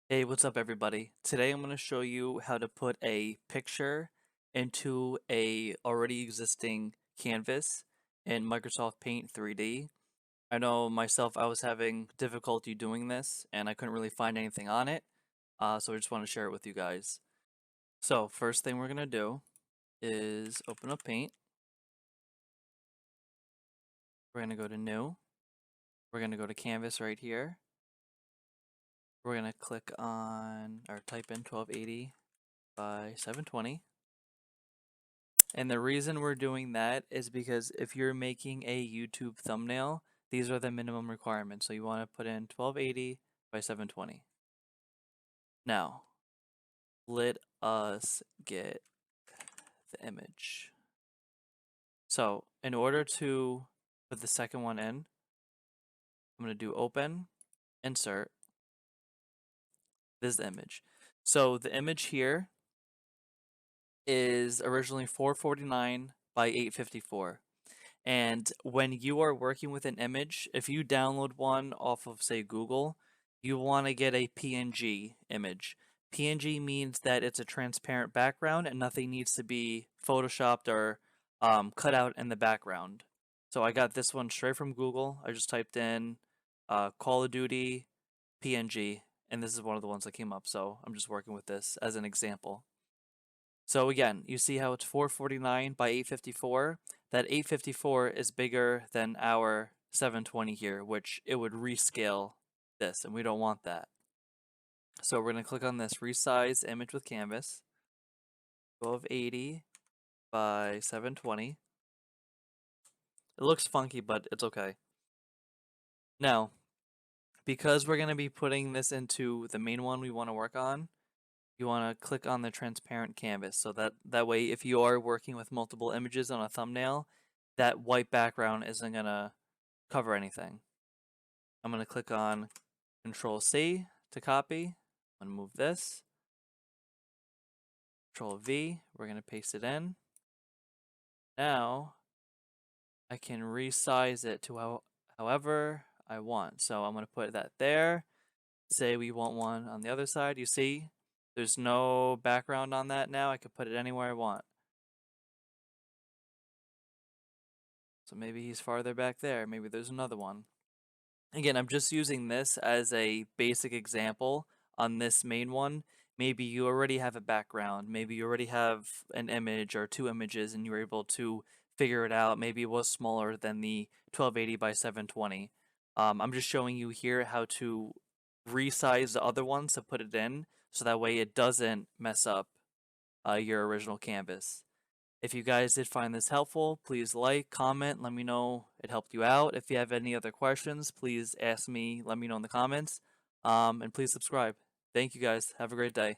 Hey, what's up everybody? Today I'm going to show you how to put a picture into a already existing canvas in Microsoft Paint 3D. I know myself, I was having difficulty doing this and I couldn't really find anything on it, so I just want to share it with you guys. So first thing we're going to do is open up Paint. We're going to go to New. We're going to go to Canvas right here. We're going to click on or type in 1280 by 720. And the reason we're doing that is because if you're making a YouTube thumbnail, these are the minimum requirements. So you want to put in 1280 by 720. Now, let us get the image. So in order to put the second one in, I'm going to do open, insert. This is the image. So the image here is originally 449 by 854. And when you are working with an image, if you download one off of, say, Google, you want to get a PNG image. PNG means that it's a transparent background and nothing needs to be photoshopped or cut out in the background. So I got this one straight from Google. I just typed in Call of Duty PNG, and this is one of the ones that came up. So I'm just working with this as an example. So again, you see how it's 449 by 854? That 854 is bigger than our 720 here, which it would rescale this, and we don't want that. So we're going to click on this Resize Image with Canvas, 1280 by 720. It looks funky, but it's okay. Now, because we're going to be putting this into the main one we want to work on, you want to click on the transparent canvas so that way if you are working with multiple images on a thumbnail, that white background isn't going to cover anything. I'm going to click on Control C to copy. I'm going to move this. Control V, we're going to paste it in. Now I can resize it to however I want. So I'm going to put that there. Say we want one on the other side. You see, there's no background on that now. I can put it anywhere I want. So maybe he's farther back there. Maybe there's another one. Again, I'm just using this as a basic example on this main one. Maybe you already have a background. Maybe you already have an image or two images and you were able to figure it out. Maybe it was smaller than the 1280 by 720. I'm just showing you here how to resize the other ones to put it in so that way it doesn't mess up your original canvas. If you guys did find this helpful, please like, comment, let me know it helped you out. If you have any other questions, please ask me, let me know in the comments. And please subscribe. Thank you guys. Have a great day.